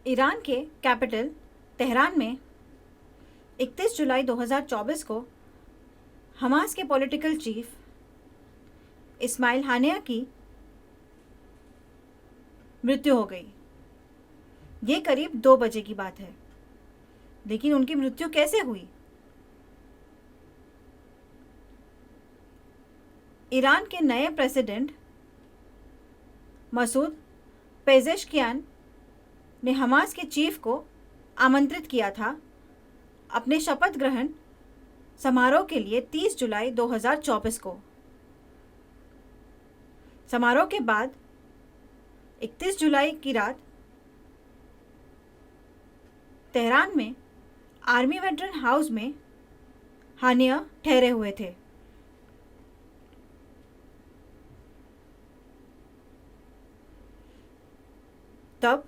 Iran के capital Tehran में 31 जुलाई 2024 को हमास के पॉलिटिकल चीफ इस्माइल हानिया की मृत्यु हो गई। ये करीब 2 बजे की बात है, लेकिन उनकी मृत्यु कैसे हुई? ईरान के नए प्रेसिडेंट मसूद पेजेश्कियान ने हमास के चीफ को आमंत्रित किया था अपने शपथ ग्रहण समारोह के लिए 30 जुलाई 2024 को। समारोह के बाद 31 जुलाई की रात तेहरान में आर्मी वेटरन हाउस में हानिया ठहरे हुए थे। तब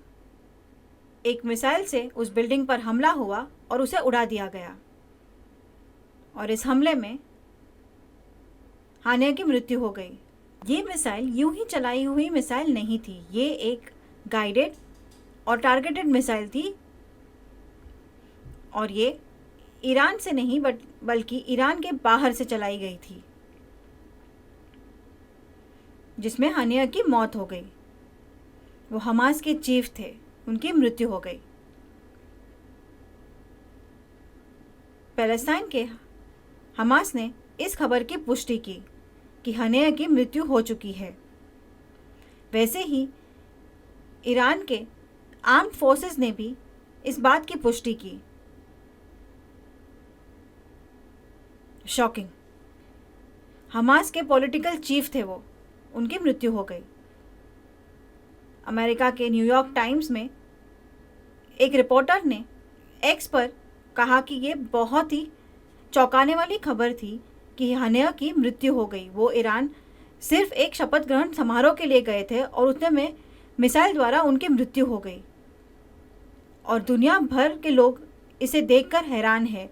एक मिसाइल से उस बिल्डिंग पर हमला हुआ और उसे उड़ा दिया गया, और इस हमले में हानिया की मृत्यु हो गई। ये मिसाइल यूं ही चलाई हुई मिसाइल नहीं थी, ये एक गाइडेड और टारगेटेड मिसाइल थी, और ये ईरान से नहीं बल्कि ईरान के बाहर से चलाई गई थी, जिसमें हानिया की मौत हो गई। वो हमास के चीफ थे, उनकी मृत्यु हो गई। पैलेस्टाइन के हमास ने इस खबर की पुष्टि की कि हानिया की मृत्यु हो चुकी है। वैसे ही ईरान के आर्म्ड फोर्सेस ने भी इस बात की पुष्टि की। शॉकिंग। हमास के पॉलिटिकल चीफ थे वो, उनकी मृत्यु हो गई। अमेरिका के न्यूयॉर्क टाइम्स में एक रिपोर्टर ने एक्स पर कहा कि ये बहुत ही चौंकाने वाली खबर थी कि हानिया की मृत्यु हो गई। वो ईरान सिर्फ एक शपथ ग्रहण समारोह के लिए गए थे और उतने में मिसाइल द्वारा उनकी मृत्यु हो गई, और दुनिया भर के लोग इसे देखकर हैरान है।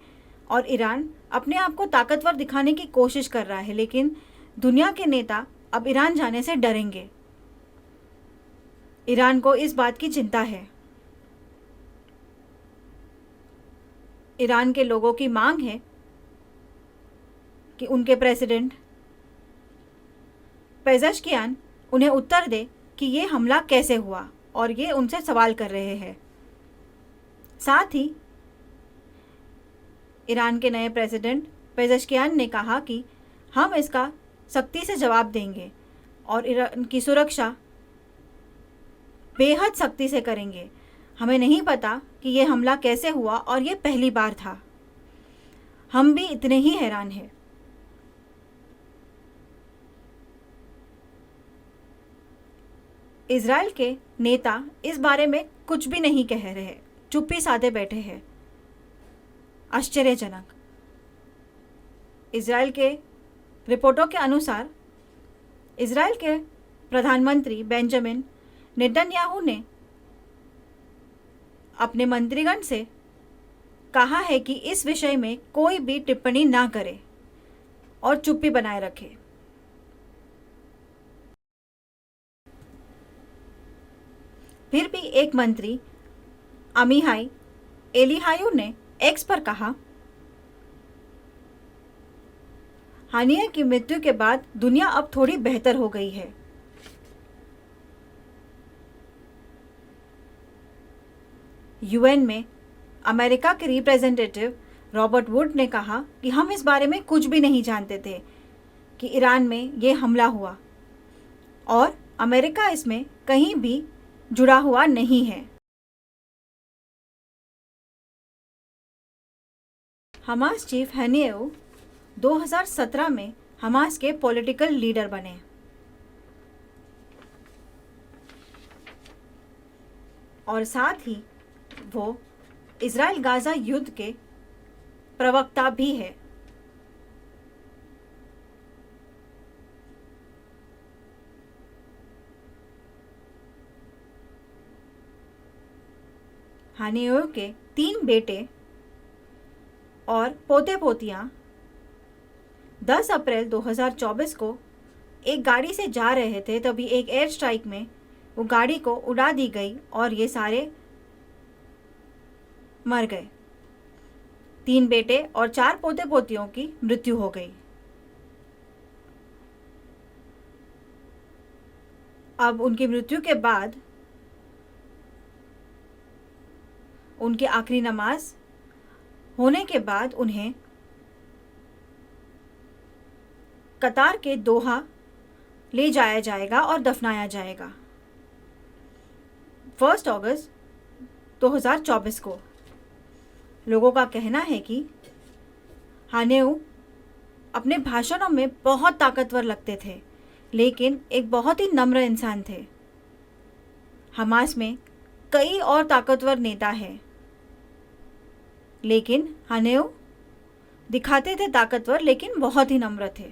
और ईरान अपने आप को ताकतवर दिखाने की कोशिश कर रहा है, लेकिन दुनिया के नेता अब ईरान जाने से डरेंगे। ईरान को इस बात की चिंता है। ईरान के लोगों की मांग है कि उनके प्रेसिडेंट पेजेश्कियान उन्हें उत्तर दे कि ये हमला कैसे हुआ, और ये उनसे सवाल कर रहे हैं। साथ ही ईरान के नए प्रेसिडेंट पेजेश्कियान ने कहा कि हम इसका सख्ती से जवाब देंगे और ईरान की सुरक्षा बेहद सख्ती से करेंगे। हमें नहीं पता कि ये हमला कैसे हुआ, और ये पहली बार था। हम भी इतने ही हैरान हैं। इजराइल के नेता इस बारे में कुछ भी नहीं कह रहे, चुप्पी साधे बैठे हैं। आश्चर्यजनक। इजराइल के रिपोर्टों के अनुसार इजराइल के प्रधानमंत्री बेंजामिन नेतन्याहू ने अपने मंत्रीगण से कहा है कि इस विषय में कोई भी टिप्पणी ना करे और चुप्पी बनाए रखे। फिर भी एक मंत्री अमीहाई एलिहायू ने एक्स पर कहा, हानिया की मृत्यु के बाद दुनिया अब थोड़ी बेहतर हो गई है। यूएन में अमेरिका के रिप्रेजेंटेटिव रॉबर्ट वुड ने कहा कि हम इस बारे में कुछ भी नहीं जानते थे कि ईरान में ये हमला हुआ, और अमेरिका इसमें कहीं भी जुड़ा हुआ नहीं है। हमास चीफ हानिया 2017 में हमास के पॉलिटिकल लीडर बने। और साथ ही वो इजराइल गाजा युद्ध के प्रवक्ता भी है। हानिया के 3 बेटे और पोते पोतियां 10 अप्रैल 2024 को एक गाड़ी से जा रहे थे, तभी एक एयर स्ट्राइक में वो गाड़ी को उड़ा दी गई और ये सारे मर गए। 3 बेटे और 4 पोते पोतियों की मृत्यु हो गई। अब उनकी मृत्यु के बाद उनकी आखिरी नमाज होने के बाद उन्हें कतार के दोहा ले जाया जाएगा और दफनाया जाएगा 1 अगस्त 2024 को। लोगों का कहना है कि हानेऊ अपने भाषणों में बहुत ताकतवर लगते थे, लेकिन एक बहुत ही नम्र इंसान थे। हमास में कई और ताकतवर नेता हैं, लेकिन हानेऊ दिखाते थे ताकतवर, लेकिन बहुत ही नम्र थे।